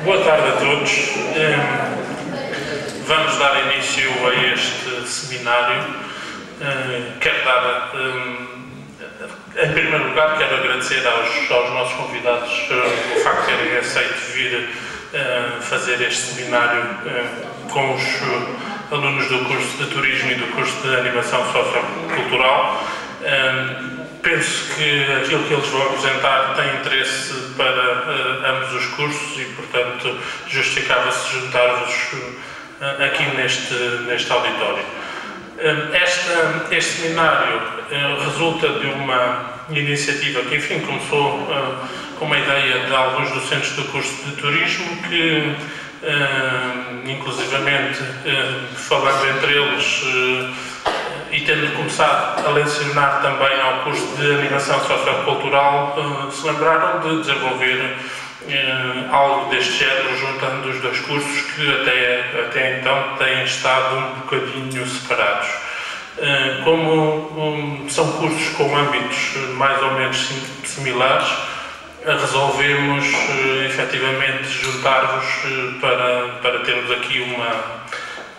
Boa tarde a todos. Vamos dar início a este seminário. Quero dar, em primeiro lugar, quero agradecer aos nossos convidados o facto de terem aceito vir fazer este seminário com os alunos do curso de Turismo e do curso de Animação Sociocultural. Penso que aquilo que eles vão apresentar tem interesse para ambos os cursos e, portanto, justificava-se juntar-vos aqui neste auditório. Este seminário resulta de uma iniciativa que, enfim, começou com uma ideia de alguns docentes do curso de Turismo que, inclusivamente, falando entre eles e tendo começado a lecionar também ao curso de Animação Sociocultural, se lembraram de desenvolver algo deste género, juntando os dois cursos que até então têm estado um bocadinho separados. Como são cursos com âmbitos mais ou menos similares, resolvemos efetivamente juntar-vos para termos aqui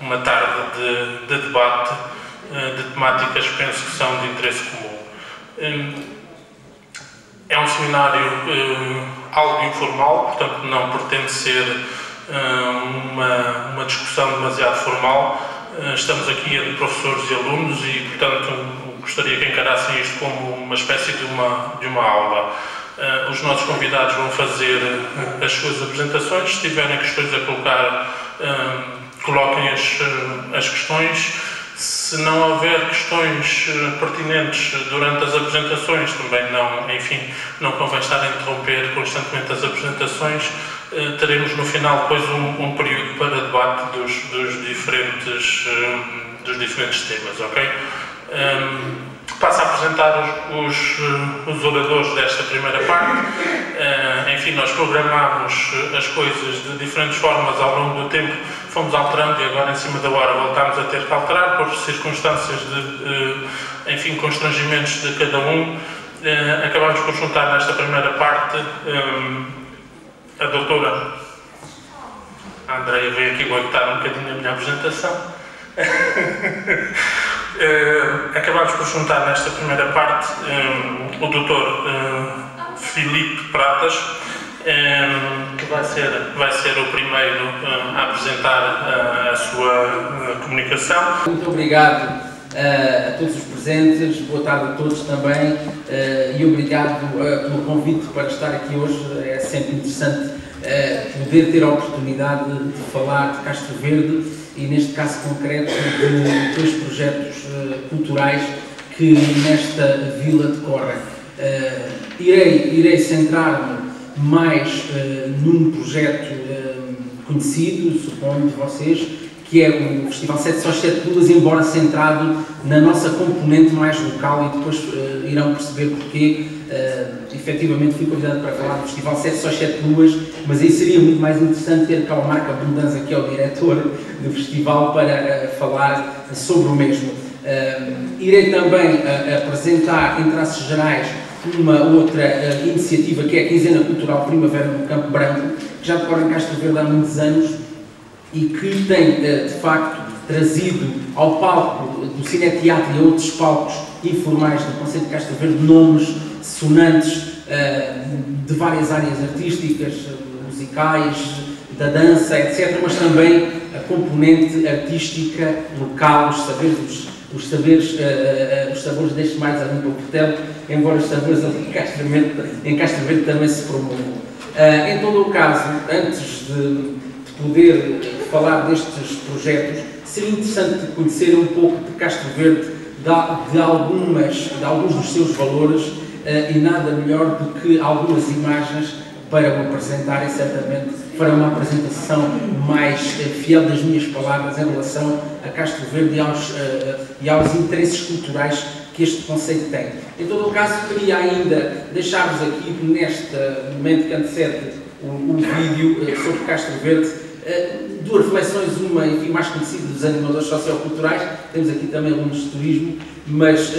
uma tarde de debate de temáticas que penso que são de interesse comum. É um seminário algo informal, portanto não pretende ser uma discussão demasiado formal. Estamos aqui entre professores e alunos e, portanto, gostaria que encarassem isto como uma espécie de uma aula. Os nossos convidados vão fazer as suas apresentações. Se tiverem questões a colocar, coloquem as questões. Se não houver questões pertinentes durante as apresentações, também não convém estar a interromper constantemente as apresentações. Teremos no final depois um período para debate dos diferentes temas, ok? Passo a apresentar os oradores desta primeira parte. Enfim, nós programámos as coisas de diferentes formas ao longo do tempo, fomos alterando e agora em cima da hora voltámos a ter que alterar por circunstâncias de, constrangimentos de cada um. Acabámos por juntar nesta primeira parte a doutora Andreia veio aqui boicotar um bocadinho a minha apresentação. Acabámos por juntar nesta primeira parte o Dr. Filipe Pratas, que vai ser o primeiro a apresentar a sua comunicação. Muito obrigado a todos os presentes, boa tarde a todos também e obrigado pelo convite para estar aqui hoje. É sempre interessante poder ter a oportunidade de falar de Castro Verde e, neste caso concreto, de dois projetos culturais que nesta vila decorrem. Irei centrar-me mais num projeto conhecido, suponho, de vocês, que é o Festival 7 Sós 7 Luas, embora centrado na nossa componente mais local, e depois irão perceber porque efetivamente fui convidado para falar do Festival 7 Sós 7 Luas, mas aí seria muito mais interessante ter cá o Marco Abundanza, que é o diretor do festival, para falar sobre o mesmo. Irei também apresentar, em traços gerais, uma outra iniciativa, que é a Quinzena Cultural Primavera no Campo Branco, que já decorre em Castro Verde há muitos anos e que tem, de facto, trazido ao palco do Cineteatro e a outros palcos informais do concelho de Castro Verde nomes sonantes de várias áreas artísticas, musicais, da dança, etc., mas também a componente artística local, os sabores destes mais ali no Portelo, embora os sabores ali em Castro Verde também se promovam. Em todo o caso, antes de poder falar destes projetos, seria interessante conhecer um pouco de Castro Verde, de alguns dos seus valores, e nada melhor do que algumas imagens para o apresentar, e certamente fará uma apresentação mais fiel das minhas palavras em relação a Castro Verde e aos interesses culturais que este conceito tem. Em todo o caso, queria ainda deixar-vos aqui, neste momento que antecede o vídeo sobre Castro Verde, duas reflexões, uma, enfim, mais conhecida dos animadores socioculturais. Temos aqui também alunos de turismo, mas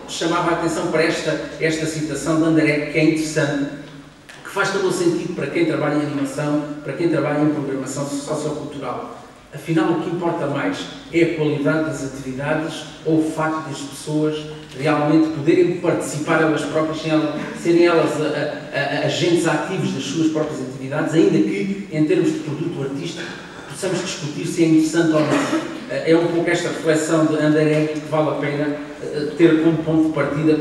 chamava a atenção para esta citação de André, que é interessante, que faz todo o sentido para quem trabalha em animação, para quem trabalha em programação sociocultural. Afinal, o que importa mais é a qualidade das atividades ou o facto das pessoas realmente poderem participar elas próprias, serem elas agentes ativos das suas próprias atividades, ainda que, em termos de produto artístico, possamos discutir se é interessante ou não. É um pouco esta reflexão de Anderegg que vale a pena ter como ponto de partida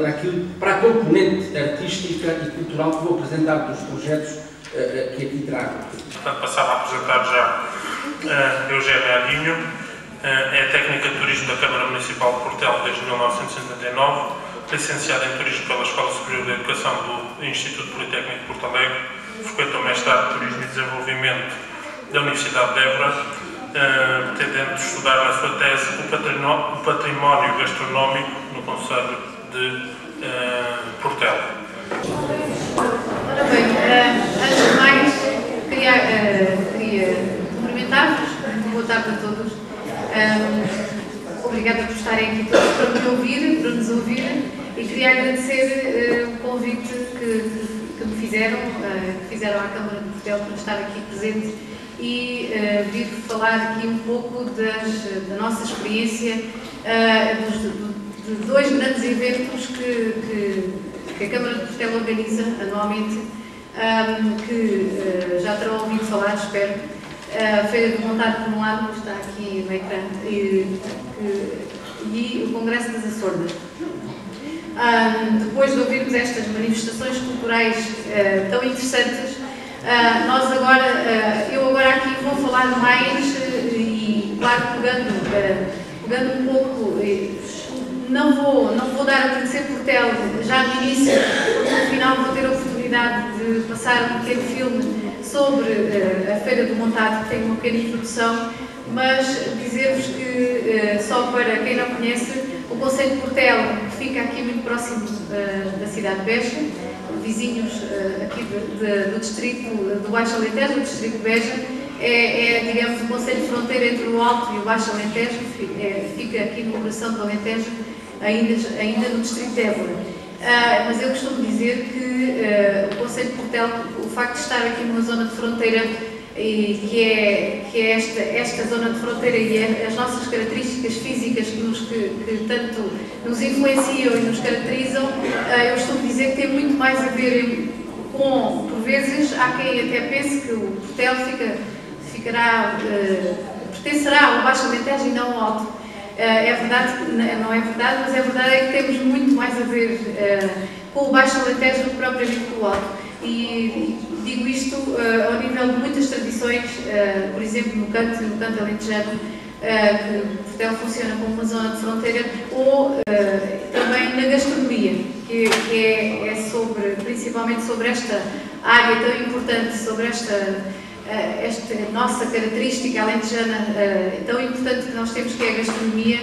para a componente artística e cultural que vou apresentar dos projetos que aqui trago. Portanto, passava a apresentar já Eugénia Arinho, é técnica de turismo da Câmara Municipal de Portel desde 1979, licenciada em turismo pela Escola Superior de Educação do Instituto Politécnico de Porto Alegre, frequentou mestrado de Turismo e Desenvolvimento da Universidade de Évora, pretendendo estudar na sua tese o património gastronómico no concelho de Portel. Ora bem, antes de mais, queria cumprimentar-vos. Boa tarde a todos. Obrigada por estarem aqui todos para me ouvir, para nos ouvir, e queria agradecer o convite que me fizeram, que fizeram à Câmara de Portel para estar aqui presente e vir falar aqui um pouco da nossa experiência de dois grandes eventos que a Câmara de Portel organiza anualmente, que já terão ouvido falar, espero. A Feira do Montado, por um lado, está aqui no ecrã, e o Congresso das Açordas. Depois de ouvirmos estas manifestações culturais tão interessantes, eu agora aqui vou falar mais e, claro, pegando um pouco, não vou dar a conhecer Portel já no início, porque no final vou ter a oportunidade de passar um pequeno filme sobre a Feira do Montado, que tem uma pequena introdução, mas dizer-vos que, só para quem não conhece, o concelho de Portel, que fica aqui muito próximo da cidade de Beja, vizinhos aqui do distrito do Baixo Alentejo, do distrito de Beja, digamos, o concelho de fronteira entre o Alto e o Baixo Alentejo, fica aqui no coração do Alentejo, ainda no distrito de Évora. Mas eu costumo dizer que o concelho de Portel, o facto de estar aqui numa zona de fronteira, que é esta zona de fronteira e as nossas características físicas que tanto nos influenciam e nos caracterizam, eu costumo dizer que tem muito mais a ver com, por vezes, há quem até pense que o Portel pertencerá ao Baixo Alentejo e não ao Alto. É verdade, não é verdade, mas é verdade é que temos muito mais a ver com o Baixo Alentejo do que propriamente com o Alto. E digo isto ao nível de muitas tradições, por exemplo, no canto alentejano, que Portel funciona como uma zona de fronteira, ou também na gastronomia, que é principalmente sobre esta área tão importante, sobre esta nossa característica alentejana tão importante que nós temos, que é a gastronomia,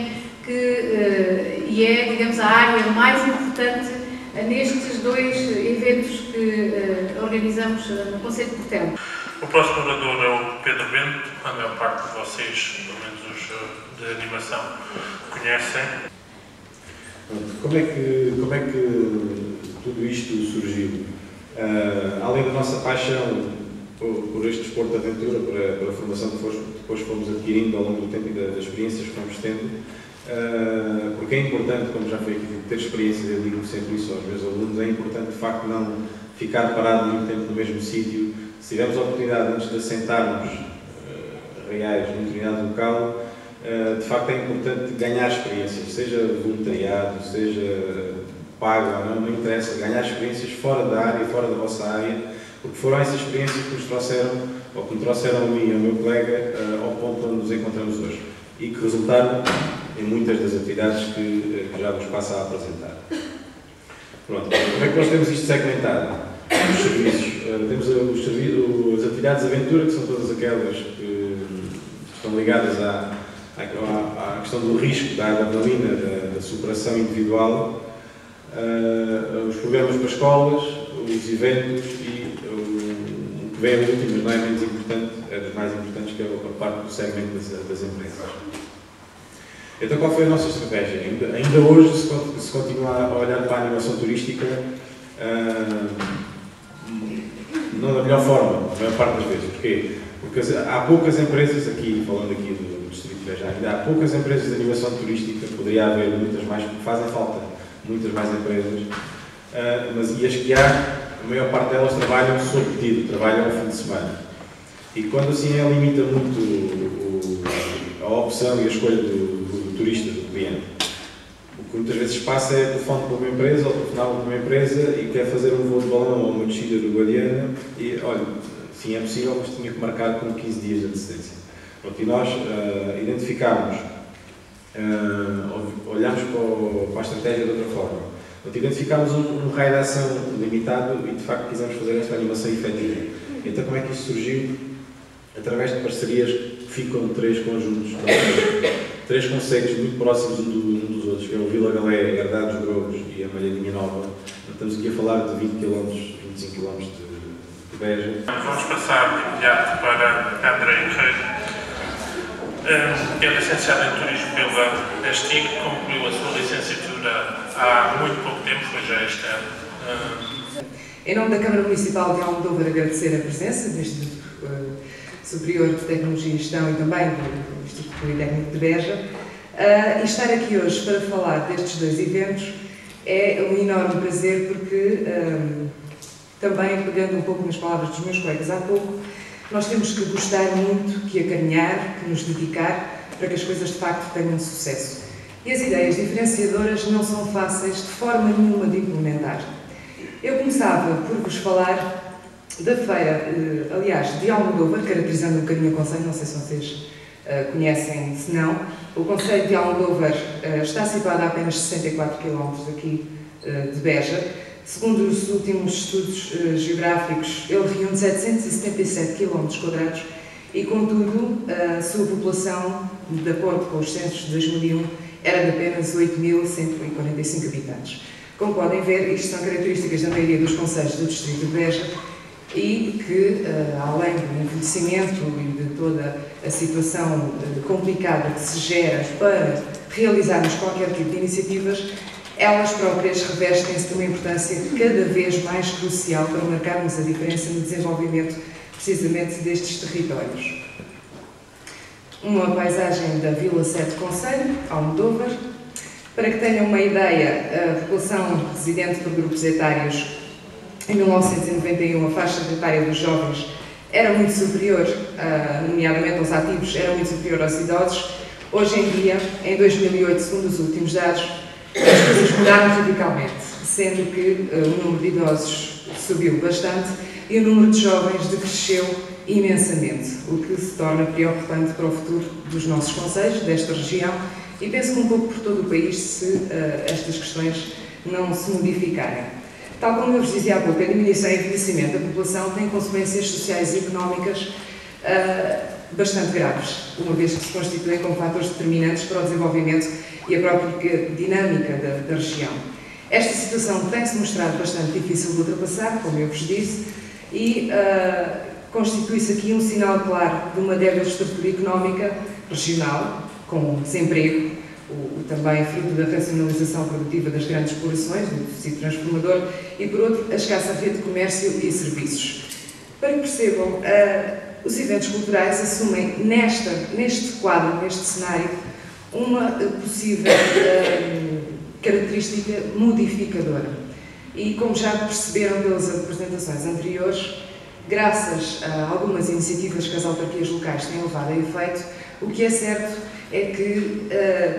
e é, digamos, a área mais importante nestes dois eventos que organizamos no concelho de Portel. O próximo orador é o Pedro Bento, a maior parte de vocês, pelo menos os de animação, conhecem. Como é que tudo isto surgiu? Além da nossa paixão por este desporto de aventura, por a formação que depois fomos adquirindo ao longo do tempo e das experiências que fomos tendo, porque é importante, como já foi aqui, ter experiências. Eu digo sempre isso aos meus alunos, é importante de facto não ficar parado muito tempo no mesmo sítio. Se tivermos a oportunidade, antes de assentarmos reais numa determinado local, de facto é importante ganhar experiências, seja voluntariado, seja pago ou não interessa, ganhar experiências fora da área, fora da vossa área, porque foram essas experiências que nos trouxeram, ou que me trouxeram a mim e ao meu colega, ao ponto onde nos encontramos hoje, e que resultaram em muitas das atividades que já vos passo a apresentar. Pronto, como é que nós temos isto segmentado? Os serviços. Temos as atividades de aventura, que são todas aquelas que estão ligadas à questão do risco, da adrenalina, da superação individual, os programas para escolas, os eventos e o que vem a último, mas não é menos importante, é das mais importantes, que é a parte do segmento das empresas. Então, qual foi a nossa estratégia? Ainda hoje se continua a olhar para a animação turística não da melhor forma, a maior parte das vezes. Porquê? Porque há poucas empresas, falando aqui do Distrito de Beja, ainda há poucas empresas de animação turística, poderia haver muitas mais, porque fazem falta muitas mais empresas, e as que há, a maior parte delas trabalham sob pedido, trabalham ao fim de semana. E quando assim limita muito a opção e a escolha do turista, do cliente, o que muitas vezes passa é telefone para uma empresa ou telefonar para uma empresa e quer fazer um voo de balão ou uma descida do Guadiana e, olha, sim, é possível, mas tinha que marcar com 15 dias de antecedência. Pronto, e nós identificámos, olhámos para a estratégia de outra forma. Pronto, identificámos um raio de ação limitado e, de facto, quisemos fazer esta animação efetiva. Então, como é que isso surgiu? Através de parcerias que ficam de 3 conjuntos, três conceitos muito próximos um dos outros, que é o Vila Galé, Herdade dos Grobos e a Malhadinha Nova. Estamos aqui a falar de 20 km, 25 km de Beja. Vamos passar de imediato para André Guerreiro. É licenciado em Turismo pela ESTIC, concluiu a sua licenciatura há muito pouco tempo, foi já este ano. Em nome da Câmara Municipal de Almodóvar, agradecer a presença do Instituto Superior de Tecnologia e Gestão e também do Instituto Politécnico de Beja. E estar aqui hoje para falar destes 2 eventos é um enorme prazer porque, também pegando um pouco nas palavras dos meus colegas há pouco, nós temos que gostar muito, que acarinhar, que nos dedicar para que as coisas de facto tenham sucesso. E as ideias diferenciadoras não são fáceis de forma nenhuma de implementar. Eu começava por vos falar da feira, aliás, de Almodóvar, caracterizando um bocadinho o concelho, não sei se vocês conhecem, se não. O concelho de Almodóvar está situado a apenas 64 km aqui de Beja. Segundo os últimos estudos geográficos, ele reúne 777 km² e, contudo, a sua população, de acordo com os censos de 2001, era de apenas 8.145 habitantes. Como podem ver, isto são características da maioria dos concelhos do Distrito de Beja e que, além do envelhecimento e de toda a situação complicada que se gera para realizarmos qualquer tipo de iniciativas, elas próprias revestem-se de uma importância cada vez mais crucial para marcarmos a diferença no desenvolvimento precisamente destes territórios. Uma paisagem da Vila 7 Concelho, Almodóvar. Para que tenham uma ideia, a população residente por grupos etários, em 1991, a faixa etária dos jovens era muito superior, nomeadamente aos ativos, era muito superior aos idosos. Hoje em dia, em 2008, segundo os últimos dados, as coisas mudaram radicalmente, sendo que o número de idosos subiu bastante e o número de jovens decresceu imensamente, o que se torna preocupante para o futuro dos nossos concelhos, desta região, e penso que um pouco por todo o país se estas questões não se modificarem. Tal como eu vos dizia há pouco, a diminuição e envelhecimento da população tem consequências sociais e económicas bastante graves, uma vez que se constituem como fatores determinantes para o desenvolvimento e a própria dinâmica da região. Esta situação tem-se mostrado bastante difícil de ultrapassar, como eu vos disse, e constitui-se aqui um sinal claro de uma débil estrutura económica regional, com desemprego, também fruto da racionalização produtiva das grandes explorações, do tecido transformador, e, por outro, a escassa rede de comércio e serviços. Para que percebam, os eventos culturais assumem neste quadro, neste cenário, uma possível característica modificadora. E, como já perceberam pelas apresentações anteriores, graças a algumas iniciativas que as autarquias locais têm levado a efeito, o que é certo é que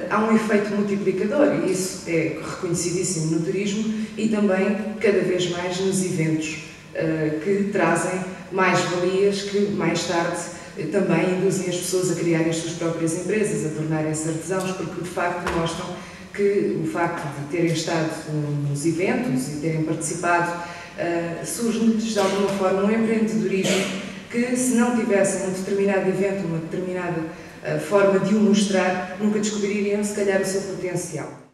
há um efeito multiplicador, e isso é reconhecidíssimo no turismo e também cada vez mais nos eventos que trazem mais valias, que mais tarde também induzem as pessoas a criarem as suas próprias empresas, a tornarem-se artesãos, porque de facto mostram que o facto de terem estado nos eventos e terem participado surge-lhes de alguma forma um empreendedorismo que, se não tivessem um determinado evento, uma determinada forma de o mostrar, nunca descobririam, se calhar, o seu potencial.